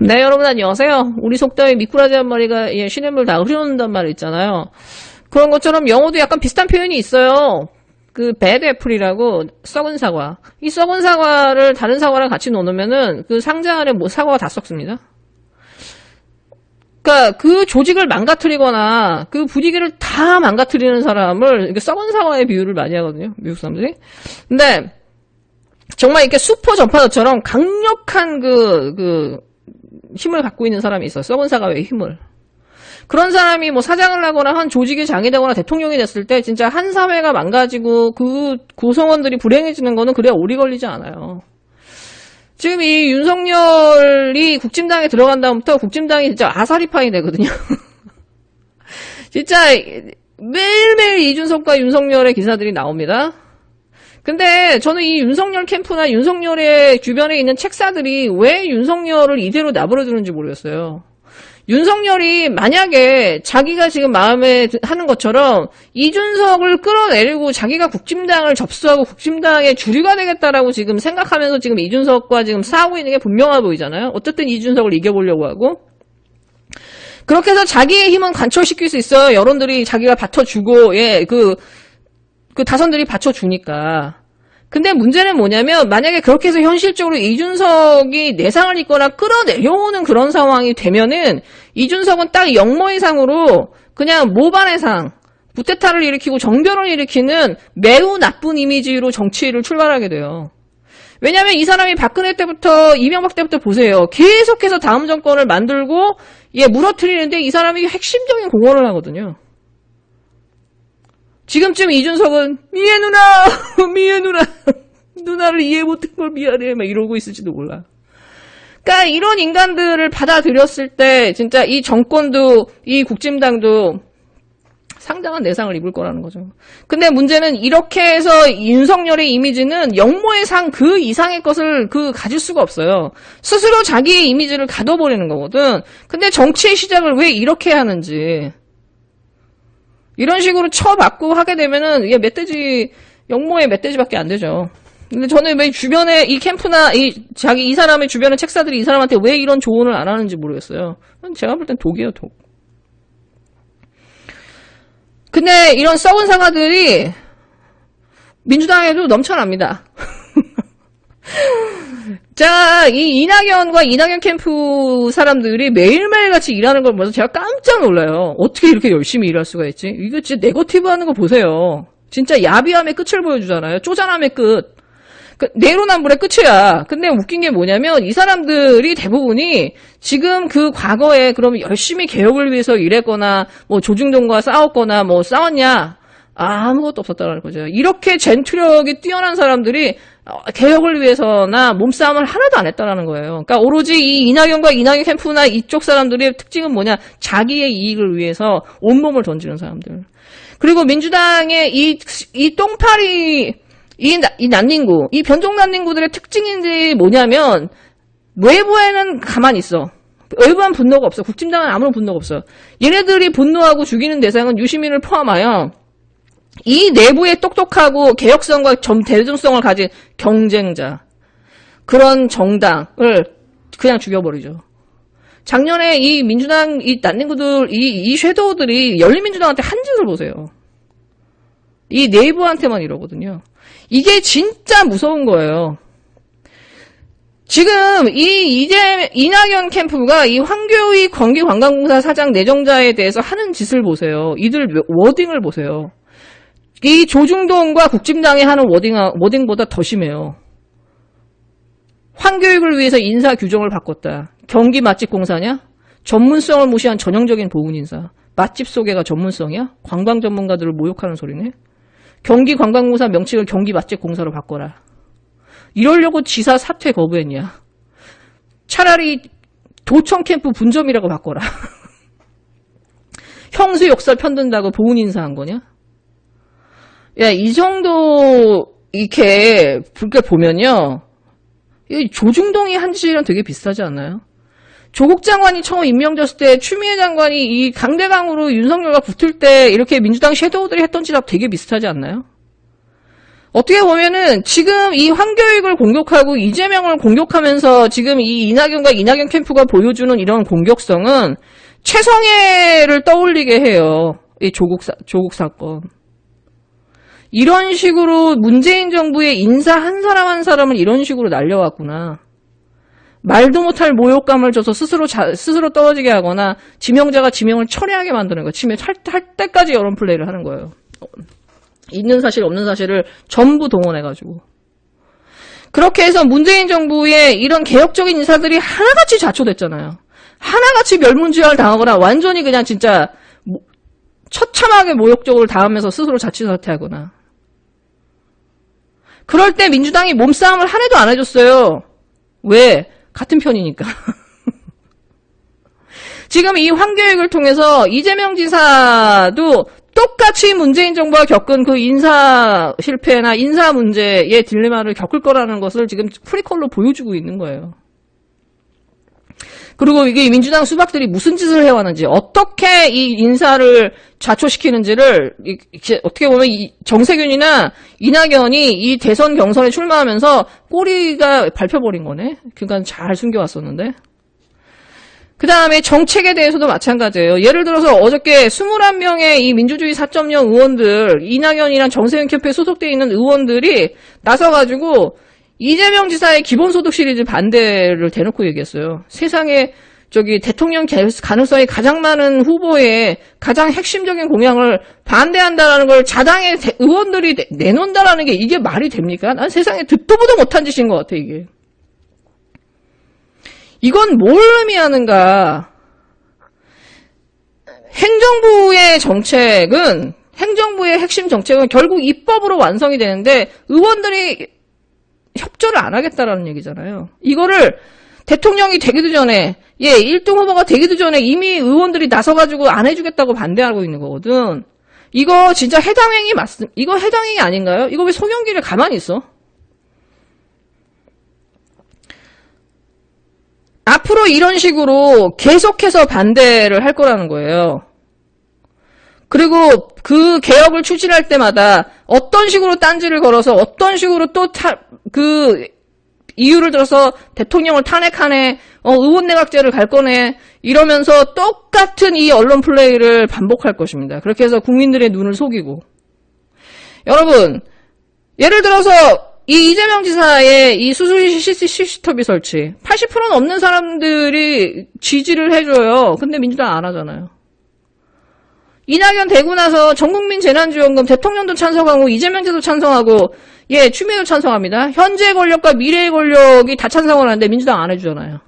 네, 여러분 안녕하세요. 우리 속담에 미꾸라지 한 마리가 시냇물 다 흐려놓는단 말 있잖아요. 그런 것처럼 영어도 약간 비슷한 표현이 있어요. 그 bad apple이라고, 썩은 사과. 이 썩은 사과를 다른 사과랑 같이 놓으면은 그 상자 안에 사과가 다 썩습니다. 그러니까 그 조직을 망가뜨리거나 그 분위기를 다 망가뜨리는 사람을 이렇게 썩은 사과의 비유를 많이 하거든요, 미국 사람들이. 근데 정말 이렇게 슈퍼 전파자처럼 강력한 힘을 갖고 있는 사람이 있어요. 썩은 사과의 힘을. 그런 사람이 뭐 사장을 하거나 한 조직이 장이 되거나 대통령이 됐을 때 진짜 한 사회가 망가지고 그 구성원들이 불행해지는 거는 그래야 오래 걸리지 않아요. 지금 이 윤석열이 국힘당에 들어간 다음부터 국힘당이 진짜 아사리파이 되거든요. 진짜 매일매일 이준석과 윤석열의 기사들이 나옵니다. 근데 저는 이 윤석열 캠프나 윤석열의 주변에 있는 책사들이 왜 윤석열을 이대로 내버려두는지 모르겠어요. 윤석열이 만약에 자기가 지금 마음에 하는 것처럼 이준석을 끌어내리고 자기가 국힘당을 접수하고 국힘당의 주류가 되겠다라고 지금 생각하면서 지금 이준석과 지금 싸우고 있는 게 분명해 보이잖아요. 어쨌든 이준석을 이겨보려고 하고. 그렇게 해서 자기의 힘은 관철시킬 수 있어요. 여론들이 자기가 받쳐주고, 그 다선들이 받쳐주니까. 근데 문제는 뭐냐면 만약에 그렇게 해서 현실적으로 이준석이 내상을 입거나 끌어내려오는 그런 상황이 되면은 이준석은 딱 역모의 상으로 그냥 모반의 상, 구테타를 일으키고 정변을 일으키는 매우 나쁜 이미지로 정치를 출발하게 돼요. 왜냐면 이 사람이 박근혜 때부터 이명박 때부터 보세요. 계속해서 다음 정권을 만들고 무너뜨리는데 이 사람이 핵심적인 공헌을 하거든요. 지금쯤 이준석은 미애 누나 누나를 이해 못한 걸 미안해 막 이러고 있을지도 몰라. 그러니까 이런 인간들을 받아들였을 때 진짜 이 정권도 이 국힘당도 상당한 내상을 입을 거라는 거죠. 근데 문제는 이렇게 해서 윤석열의 이미지는 역모의 상 그 이상의 것을 가질 수가 없어요. 스스로 자기의 이미지를 가둬버리는 거거든. 근데 정치의 시작을 왜 이렇게 하는지. 이런 식으로 쳐맞고 하게 되면은, 멧돼지, 역모의 멧돼지밖에 안 되죠. 근데 저는 왜 주변에 이 캠프나 이 사람의 주변의 책사들이 이 사람한테 왜 이런 조언을 안 하는지 모르겠어요. 제가 볼 땐 독이에요, 독. 근데 이런 썩은 사과들이 민주당에도 넘쳐납니다. 자, 이 이낙연과 이낙연 캠프 사람들이 매일매일 같이 일하는 걸 보면서 제가 깜짝 놀라요. 어떻게 이렇게 열심히 일할 수가 있지? 이거 진짜 네거티브 하는 거 보세요. 진짜 야비함의 끝을 보여주잖아요. 쪼잔함의 끝. 내로남불의 끝이야. 근데 웃긴 게 뭐냐면 이 사람들이 대부분이 지금 그 과거에 그러면 열심히 개혁을 위해서 일했거나 뭐 조중동과 싸웠거나 뭐 싸웠냐? 아무것도 없었다는 거죠. 이렇게 젠투력이 뛰어난 사람들이 개혁을 위해서나 몸싸움을 하나도 안 했다라는 거예요. 그러니까 오로지 이 이낙연과 이낙연 캠프나 이쪽 사람들의 특징은 뭐냐? 자기의 이익을 위해서 온몸을 던지는 사람들. 그리고 민주당의 이 똥파리, 이 난닝구, 이 변종 난닝구들의 특징인지 뭐냐면 외부에는 가만히 있어. 외부한 분노가 없어. 국힘당은 아무런 분노가 없어. 얘네들이 분노하고 죽이는 대상은 유시민을 포함하여 이 내부에 똑똑하고 개혁성과 대중성을 가진 경쟁자, 그런 정당을 그냥 죽여버리죠. 작년에 이 민주당, 이 난닝구들, 이 섀도우들이 열린민주당한테 한 짓을 보세요. 이 내부한테만 이러거든요. 이게 진짜 무서운 거예요. 지금 이낙연 캠프가 이 황교익 경기관광공사 사장 내정자에 대해서 하는 짓을 보세요. 이들 워딩을 보세요. 이 조중동과 국힘당이 하는 워딩보다 더 심해요. 황교익을 위해서 인사 규정을 바꿨다. 경기 맛집 공사냐? 전문성을 무시한 전형적인 보훈 인사. 맛집 소개가 전문성이야? 관광 전문가들을 모욕하는 소리네. 경기 관광공사 명칭을 경기 맛집 공사로 바꿔라. 이러려고 지사 사퇴 거부했냐? 차라리 도청 캠프 분점이라고 바꿔라. 형수 욕설 편든다고 보훈 인사한 거냐? 야, 이 정도 이렇게 보면요, 이 조중동이 한 짓이랑 되게 비슷하지 않나요? 조국 장관이 처음 임명됐을 때 추미애 장관이 이 강대강으로 윤석열과 붙을 때 이렇게 민주당 섀도우들이 했던 짓하고 되게 비슷하지 않나요? 어떻게 보면은 지금 이 황교익을 공격하고 이재명을 공격하면서 지금 이 이낙연과 이낙연 캠프가 보여주는 이런 공격성은 최성애를 떠올리게 해요. 이 조국 사건. 이런 식으로 문재인 정부의 인사 한 사람 한 사람을 이런 식으로 날려왔구나. 말도 못할 모욕감을 줘서 스스로 떨어지게 하거나 지명자가 지명을 철회하게 만드는 거예요. 할 때까지 여론 플레이를 하는 거예요. 있는 사실 없는 사실을 전부 동원해가지고. 그렇게 해서 문재인 정부의 이런 개혁적인 인사들이 하나같이 좌초됐잖아요. 하나같이 멸문지화를 당하거나 완전히 그냥 진짜 처참하게 모욕적으로 당하면서 스스로 자취 사퇴하거나. 그럴 때 민주당이 몸싸움을 한 해도 안 해줬어요. 왜? 같은 편이니까. 지금 이 황교익을 통해서 이재명 지사도 똑같이 문재인 정부가 겪은 그 인사 실패나 인사 문제의 딜레마를 겪을 거라는 것을 지금 프리퀄로 보여주고 있는 거예요. 그리고 이게 민주당 수박들이 무슨 짓을 해왔는지, 어떻게 이 인사를 좌초시키는지를, 어떻게 보면 정세균이나 이낙연이 이 대선 경선에 출마하면서 꼬리가 밟혀버린 거네? 그러니까 잘 숨겨왔었는데. 그 다음에 정책에 대해서도 마찬가지예요. 예를 들어서 어저께 21명의 이 민주주의 4.0 의원들, 이낙연이랑 정세균 캠프에 소속되어 있는 의원들이 나서가지고 이재명 지사의 기본소득 시리즈 반대를 대놓고 얘기했어요. 세상에 대통령 가능성이 가장 많은 후보의 가장 핵심적인 공약을 반대한다라는 걸 자당의 의원들이 내놓는다라는 게 이게 말이 됩니까? 난 세상에 듣도 보도 못한 짓인 것 같아, 이게. 이건 뭘 의미하는가? 행정부의 핵심 정책은 결국 입법으로 완성이 되는데 의원들이 협조를 안 하겠다라는 얘기잖아요. 이거를 대통령이 되기도 전에, 1등 후보가 되기도 전에 이미 의원들이 나서가지고 안 해주겠다고 반대하고 있는 거거든. 이거 진짜 이거 해당행위 아닌가요? 이거 왜 송영길을 가만히 있어? 앞으로 이런 식으로 계속해서 반대를 할 거라는 거예요. 그리고 그 개혁을 추진할 때마다 어떤 식으로 딴지를 걸어서 어떤 식으로 또 이유를 들어서 대통령을 탄핵하네, 의원 내각제를 갈 거네, 이러면서 똑같은 이 언론 플레이를 반복할 것입니다. 그렇게 해서 국민들의 눈을 속이고. 여러분, 예를 들어서 이 이재명 지사의 이 수술실 CCTV 설치, 80%는 없는 사람들이 지지를 해줘요. 근데 민주당 안 하잖아요. 이낙연 되고 나서 전국민 재난지원금 대통령도 찬성하고 이재명도 찬성하고 추미애도 찬성합니다. 현재의 권력과 미래의 권력이 다 찬성을 하는데 민주당 안 해주잖아요.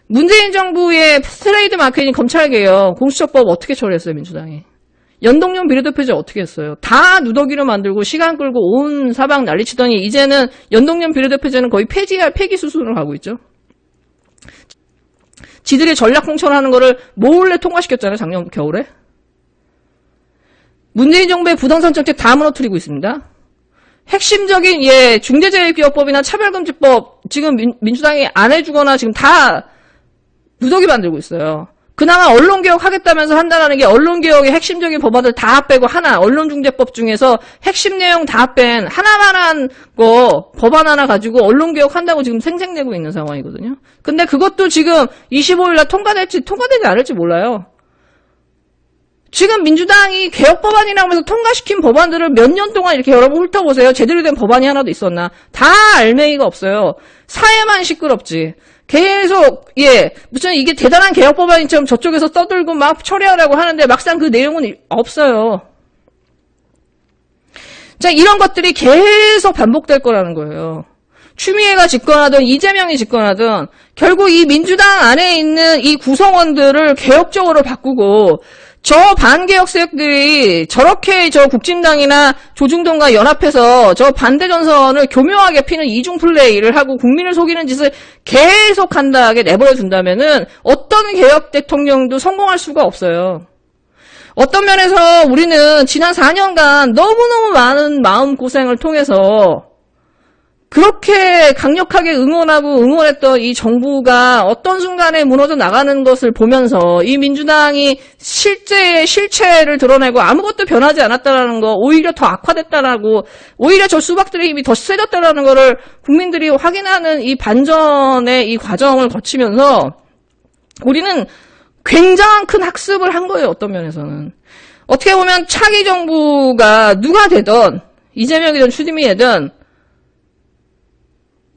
문재인 정부의 트레이드 마케팅 검찰개혁 공수처법 어떻게 처리했어요, 민주당이? 연동형 비례대표제 어떻게 했어요? 다 누더기로 만들고 시간 끌고 온 사방 난리치더니 이제는 연동형 비례대표제는 거의 폐기 수순을 가고 있죠. 지들이 전략 홍천하는 거를 몰래 통과시켰잖아요, 작년 겨울에. 문재인 정부의 부동산 정책 다 무너뜨리고 있습니다. 핵심적인 중대재해기업법이나 차별금지법 지금 민주당이 안 해주거나 지금 다 누더기 만들고 있어요. 그나마 언론개혁 하겠다면서 한다는 게 언론개혁의 핵심적인 법안들 다 빼고 하나, 언론중재법 중에서 핵심 내용 다 뺀 하나만한 거 법안 하나 가지고 언론개혁 한다고 지금 생색내고 있는 상황이거든요. 근데 그것도 지금 25일날 통과되지 않을지 몰라요. 지금 민주당이 개혁법안이라고 해서 통과시킨 법안들을 몇 년 동안 이렇게 여러분 훑어보세요. 제대로 된 법안이 하나도 있었나? 다 알맹이가 없어요. 사회만 시끄럽지. 계속 무슨 이게 대단한 개혁법안처럼 저쪽에서 떠들고 막 처리하라고 하는데 막상 그 내용은 없어요. 자, 이런 것들이 계속 반복될 거라는 거예요. 추미애가 집권하든 이재명이 집권하든 결국 이 민주당 안에 있는 이 구성원들을 개혁적으로 바꾸고 저 반개혁 세력들이 저렇게 저 국진당이나 조중동과 연합해서 저 반대 전선을 교묘하게 피는 이중 플레이를 하고 국민을 속이는 짓을 계속 한다하게 내버려 둔다면은 어떤 개혁 대통령도 성공할 수가 없어요. 어떤 면에서 우리는 지난 4년간 너무너무 많은 마음고생을 통해서 그렇게 강력하게 응원했던 이 정부가 어떤 순간에 무너져 나가는 것을 보면서 이 민주당이 실제의 실체를 드러내고 아무것도 변하지 않았다라는 거, 오히려 더 악화됐다라고, 오히려 저 수박들의 힘이 더 세졌다라는 거를 국민들이 확인하는 이 반전의 이 과정을 거치면서 우리는 굉장한 큰 학습을 한 거예요. 어떤 면에서는. 어떻게 보면 차기 정부가 누가 되든 이재명이든 추미애든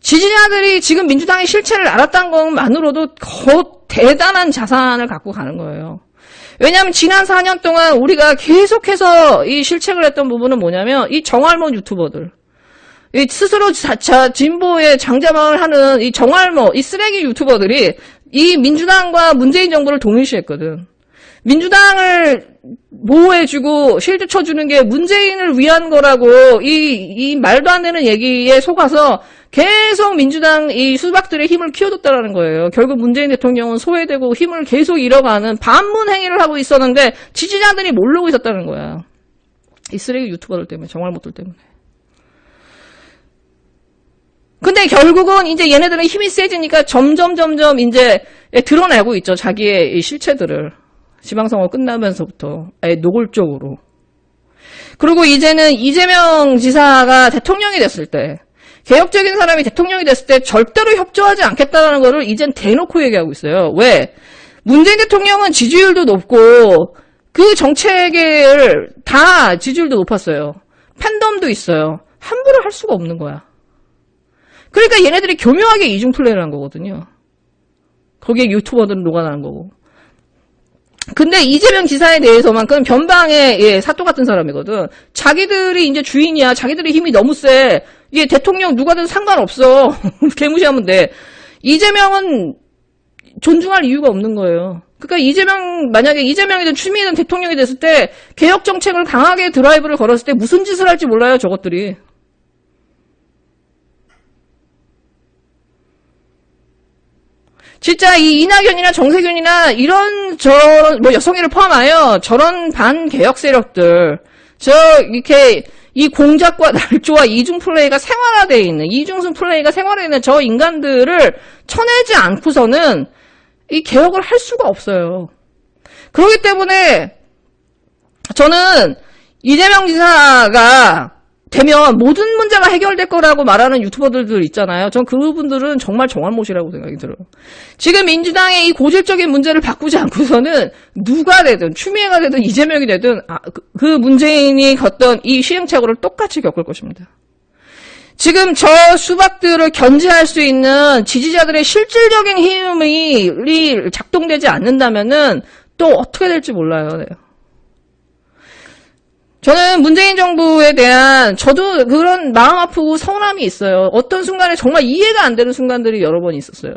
지지자들이 지금 민주당의 실체를 알았다는 것만으로도 대단한 자산을 갖고 가는 거예요. 왜냐하면 지난 4년 동안 우리가 계속해서 이 실책을 했던 부분은 뭐냐면 이 정알못 유튜버들, 이 스스로 진보의 장자망을 하는 이 정알못, 이 쓰레기 유튜버들이 이 민주당과 문재인 정부를 동일시했거든. 민주당을 보호해주고 실드 쳐주는 게 문재인을 위한 거라고 이 말도 안 되는 얘기에 속아서 계속 민주당 이 수박들의 힘을 키워줬다라는 거예요. 결국 문재인 대통령은 소외되고 힘을 계속 잃어가는 반문 행위를 하고 있었는데 지지자들이 모르고 있었다는 거야. 이 쓰레기 유튜버들 때문에, 정알못들 때문에. 근데 결국은 이제 얘네들은 힘이 세지니까 점점 이제 드러내고 있죠. 자기의 이 실체들을. 지방선거 끝나면서부터 아예 노골적으로. 그리고 이제는 이재명 지사가 대통령이 됐을 때, 개혁적인 사람이 대통령이 됐을 때 절대로 협조하지 않겠다는 거를 이젠 대놓고 얘기하고 있어요. 왜? 문재인 대통령은 지지율도 높고 그 정책을 다 지지율도 높았어요. 팬덤도 있어요. 함부로 할 수가 없는 거야. 그러니까 얘네들이 교묘하게 이중 플레이를 한 거거든요. 거기에 유튜버들은 녹아나는 거고. 근데 이재명 지사에 대해서만큼 변방의 사또 같은 사람이거든. 자기들이 이제 주인이야. 자기들의 힘이 너무 세. 이게 대통령 누가든 상관없어. 개무시하면 돼. 이재명은 존중할 이유가 없는 거예요. 그러니까 만약에 이재명이든 추미애든 대통령이 됐을 때 개혁 정책을 강하게 드라이브를 걸었을 때 무슨 짓을 할지 몰라요, 저것들이. 진짜 이 이낙연이나 정세균이나 저런 여성애를 포함하여 저런 반개혁 세력들, 이렇게 이 공작과 날조와 이중 플레이가 생활화되어 있는, 이중순 플레이가 생활화되어 있는 저 인간들을 쳐내지 않고서는 이 개혁을 할 수가 없어요. 그렇기 때문에 저는 이재명 지사가 되면 모든 문제가 해결될 거라고 말하는 유튜버들 있잖아요. 전 그분들은 정말 정알못이라고 생각이 들어요. 지금 민주당의 이 고질적인 문제를 바꾸지 않고서는 누가 되든 추미애가 되든 이재명이 되든 그 문재인이 겪던 이 시행착오를 똑같이 겪을 것입니다. 지금 저 수박들을 견제할 수 있는 지지자들의 실질적인 힘이 작동되지 않는다면은 또 어떻게 될지 몰라요. 네. 저는 문재인 정부에 대한 저도 그런 마음 아프고 서운함이 있어요. 어떤 순간에 정말 이해가 안 되는 순간들이 여러 번 있었어요.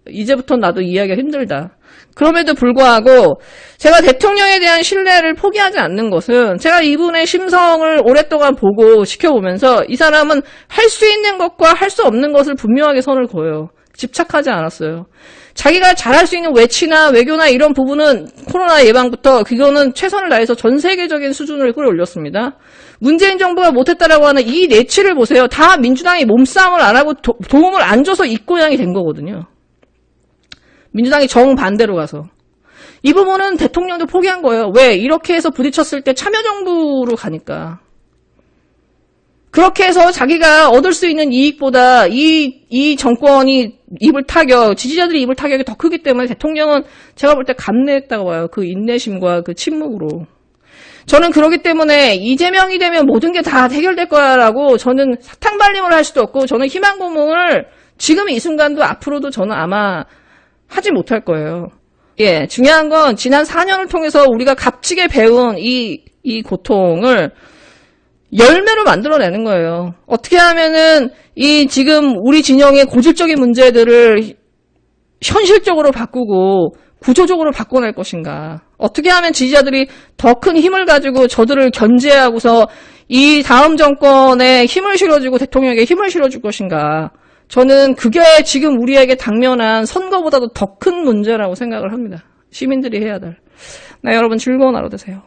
이제부터 나도 이해하기가 힘들다. 그럼에도 불구하고 제가 대통령에 대한 신뢰를 포기하지 않는 것은 제가 이분의 심성을 오랫동안 보고 지켜보면서 이 사람은 할 수 있는 것과 할 수 없는 것을 분명하게 선을 그어요. 집착하지 않았어요. 자기가 잘할 수 있는 외치나 외교나 이런 부분은 코로나 예방부터 그거는 최선을 다해서 전 세계적인 수준을 끌어올렸습니다. 문재인 정부가 못했다라고 하는 이 내치를 보세요. 다 민주당이 몸싸움을 안 하고 도움을 안 줘서 이 꼴양이 된 거거든요. 민주당이 정반대로 가서. 이 부분은 대통령도 포기한 거예요. 왜? 이렇게 해서 부딪혔을 때 참여정부로 가니까. 그렇게 해서 자기가 얻을 수 있는 이익보다 이 정권이 지지자들이 입을 타격이 더 크기 때문에 대통령은 제가 볼 때 감내했다고 봐요. 그 인내심과 그 침묵으로. 저는 그렇기 때문에 이재명이 되면 모든 게 다 해결될 거야라고 저는 사탕 발림을 할 수도 없고 저는 희망 고문을 지금 이 순간도 앞으로도 저는 아마 하지 못할 거예요. 예, 중요한 건 지난 4년을 통해서 우리가 값지게 배운 이 고통을 열매로 만들어내는 거예요. 어떻게 하면은 이 지금 우리 진영의 고질적인 문제들을 현실적으로 바꾸고 구조적으로 바꿔낼 것인가. 어떻게 하면 지지자들이 더 큰 힘을 가지고 저들을 견제하고서 이 다음 정권에 힘을 실어주고 대통령에게 힘을 실어줄 것인가. 저는 그게 지금 우리에게 당면한 선거보다도 더 큰 문제라고 생각을 합니다. 시민들이 해야 될. 네, 여러분 즐거운 하루 되세요.